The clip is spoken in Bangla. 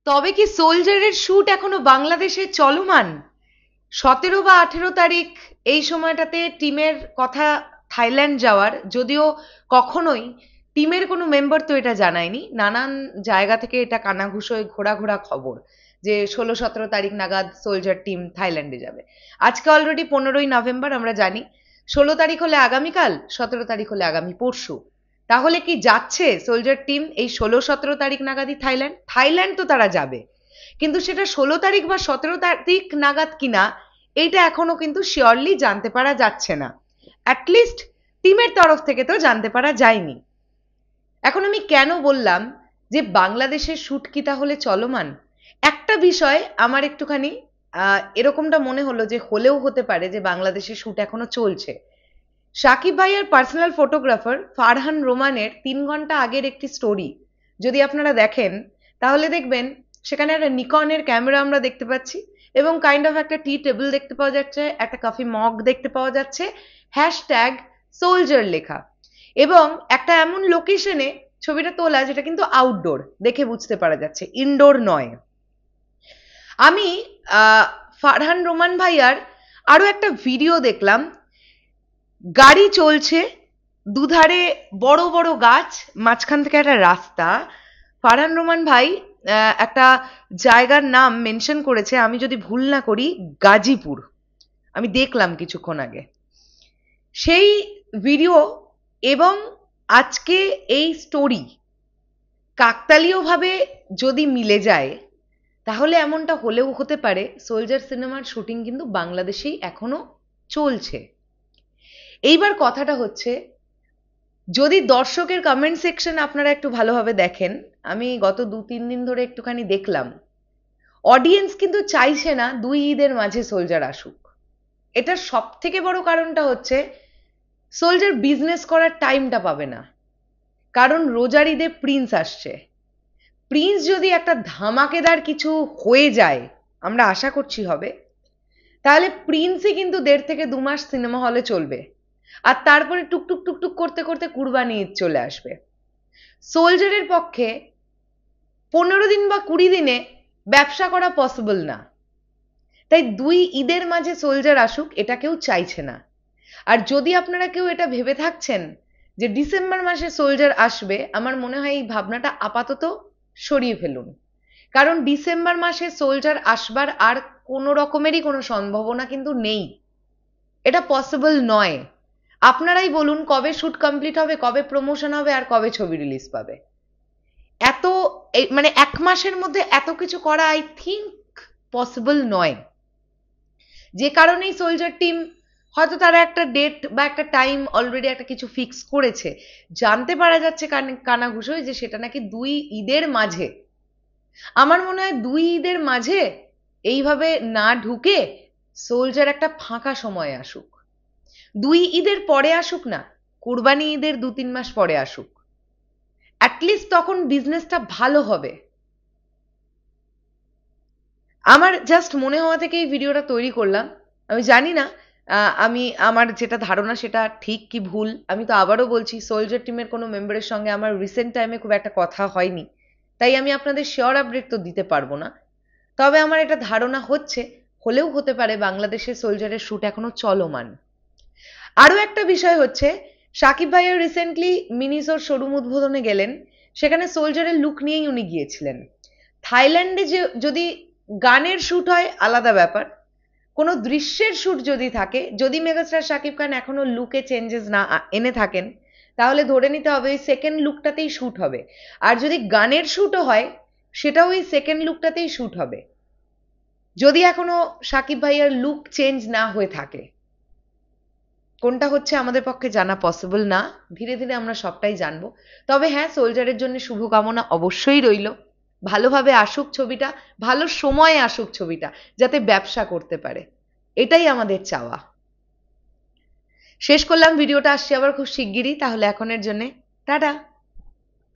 তবে কি সোলজারের শুট এখনো বাংলাদেশে চলমান? 17 বা 18 তারিখ এই সময়টাতে টিমের কথা থাইল্যান্ড যাওয়ার, যদিও কখনোই টিমের কোনো মেম্বার তো এটা জানায়নি। নানান জায়গা থেকে এটা কানাঘুষোয় ঘোরা খবর যে 16-17 তারিখ নাগাদ সোলজার টিম থাইল্যান্ডে যাবে। আজকে অলরেডি 15ই নভেম্বর, আমরা জানি 16 তারিখ হলে আগামীকাল, 17 তারিখ হলে আগামী পরশু। তাহলে কি যাচ্ছে সোলজার টিম এই 16-17 তারিখ নাগাদই থাইল্যান্ড? থাইল্যান্ড তো তারা যাবে, কিন্তু সেটা 16 তারিখ বা 17 তারিখ নাগাদ কিনা এইটা এখনো কিন্তু শিওরলি জানতে পারা যাচ্ছে না। অ্যাটলিস্ট টিমের তরফ থেকে তো জানতে পারা যায়নি। এখন আমি কেন বললাম যে বাংলাদেশের শুট কি তাহলে চলমান? একটা বিষয় আমার একটুখানি এরকমটা মনে হলো যে হলেও হতে পারে যে বাংলাদেশের শুট এখনো চলছে। শাকিব ভাইয়ের পার্সোনাল ফটোগ্রাফার ফারহান রোমানের 3 ঘন্টা আগের একটি স্টোরি যদি আপনারা দেখেন, তাহলে দেখবেন সেখানে একটা নিকনের ক্যামেরা আমরা দেখতে পাচ্ছি এবং কাইন্ড অফ একটা টি টেবিল দেখতে পাওয়া যাচ্ছে, একটা কফি মগ দেখতে পাওয়া যাচ্ছে, হ্যাশট্যাগ সোলজার লেখা, এবং একটা এমন লোকেশনে ছবিটা তোলা যেটা কিন্তু আউটডোর, দেখে বুঝতে পারা যাচ্ছে ইনডোর নয়। আমি ফারহান রোমান ভাইয়ার আরো একটা ভিডিও দেখলাম, গাড়ি চলছে, দুধারে বড় বড় গাছ, মাঝখান থেকে একটা রাস্তা। ফারহান রোমান ভাই একটা জায়গার নাম মেনশন করেছে, আমি যদি ভুল না করি গাজীপুর, আমি দেখলাম কিছুক্ষণ আগে সেই ভিডিও। এবং আজকে এই স্টোরি কাকতালীয়ভাবে যদি মিলে যায়, তাহলে এমনটা হলেও হতে পারে সোলজার সিনেমার শুটিং কিন্তু বাংলাদেশেই এখনো চলছে। এইবার কথাটা হচ্ছে, যদি দর্শকের কমেন্ট সেকশন আপনারা একটু ভালোভাবে দেখেন, আমি গত 2-3 দিন ধরে একটুখানি দেখলাম, অডিয়েন্স কিন্তু চাইছে না 2 ঈদের মাঝে সোলজার আসুক। এটার সব থেকে বড় কারণটা হচ্ছে সোলজার বিজনেস করার টাইমটা পাবে না, কারণ রোজার ঈদে প্রিন্স আসছে। প্রিন্স যদি একটা ধামাকেদার কিছু হয়ে যায়, আমরা আশা করছি হবে, তাহলে প্রিন্সই কিন্তু 1.5 থেকে 2 মাস সিনেমা হলে চলবে, আর তারপরে টুকটুক টুকটুক করতে করতে কুরবানি ঈদ চলে আসবে। সোলজারের পক্ষে 15 দিন বা 20 দিনে ব্যবসা করা পসিবল না, তাই 2 ঈদের মাঝে সোলজার আসুক এটা কেউ চাইছে না। আর যদি আপনারা কেউ এটা ভেবে থাকছেন যে ডিসেম্বর মাসে সোলজার আসবে, আমার মনে হয় এই ভাবনাটা আপাতত সরিয়ে ফেলুন, কারণ ডিসেম্বর মাসে সোলজার আসবার আর কোনো রকমেরই কোনো সম্ভাবনা কিন্তু নেই, এটা পসিবল নয়। আপনারাই বলুন কবে শুট কমপ্লিট হবে, কবে প্রমোশন হবে, আর কবে ছবি রিলিজ পাবে? এত মানে 1 মাসের মধ্যে এত কিছু করা আই থিঙ্ক পসিবল নয়। যে কারণেই সোলজার টিম হয়তো তারা একটা ডেট বা একটা টাইম অলরেডি একটা কিছু ফিক্স করেছে, জানতে পারা যাচ্ছে কানাঘুষোয় যে সেটা নাকি 2 ঈদের মাঝে। আমার মনে হয় 2 ঈদের মাঝে এইভাবে না ঢুকে সোলজার একটা ফাঁকা সময় আসুক, 2 ঈদের পরে আসুক না, কুরবানি ঈদের 2-3 মাস পরে আসুক, অ্যাটলিস্ট তখন বিজনেসটা ভালো হবে। আমার জাস্ট মনে হওয়া থেকে এই ভিডিওটা তৈরি করলাম। আমি জানি না আমি আমার যেটা ধারণা সেটা ঠিক কি ভুল। আমি তো আবারও বলছি, সোলজার টিমের কোনো মেম্বারের সঙ্গে আমার রিসেন্ট টাইমে খুব একটা কথা হয়নি, তাই আমি আপনাদের শিওর আপডেট তো দিতে পারবো না। তবে আমার এটা ধারণা হচ্ছে, হলেও হতে পারে বাংলাদেশের সোলজারের শুট এখনো চলমান। আরো একটা বিষয় হচ্ছে, শাকিব ভাইয়া রিসেন্টলি মিনিসোর শোরুম উদ্বোধনে গেলেন, সেখানে সোলজারের লুক নিয়েই উনি গিয়েছিলেন। থাইল্যান্ডে যদি গানের শুট হয় আলাদা ব্যাপার, কোনো দৃশ্যের শুট যদি থাকে, যদি মেগাস্টার শাকিব খান এখনো লুকে চেঞ্জেস না এনে থাকেন, তাহলে ধরে নিতে হবে ওই সেকেন্ড লুকটাতেই শুট হবে। আর যদি গানের শুটও হয়, সেটাও ওই সেকেন্ড লুকটাতেই শুট হবে, যদি এখনো শাকিব ভাইয়ার লুক চেঞ্জ না হয়ে থাকে। কোনটা হচ্ছে আমাদের পক্ষে জানা পসিবল না, ধীরে ধীরে আমরা সবটাই জানবো। তবে হ্যাঁ, সোলজারের জন্য শুভকামনা অবশ্যই রইল, ভালোভাবে আসুক ছবিটা, ভালো সময়ে আসুক ছবিটা, যাতে ব্যবসা করতে পারে, এটাই আমাদের চাওয়া। শেষ করলাম ভিডিওটা, আসছি আবার খুব শিগগিরই, তাহলে এখনের জন্য টাটা।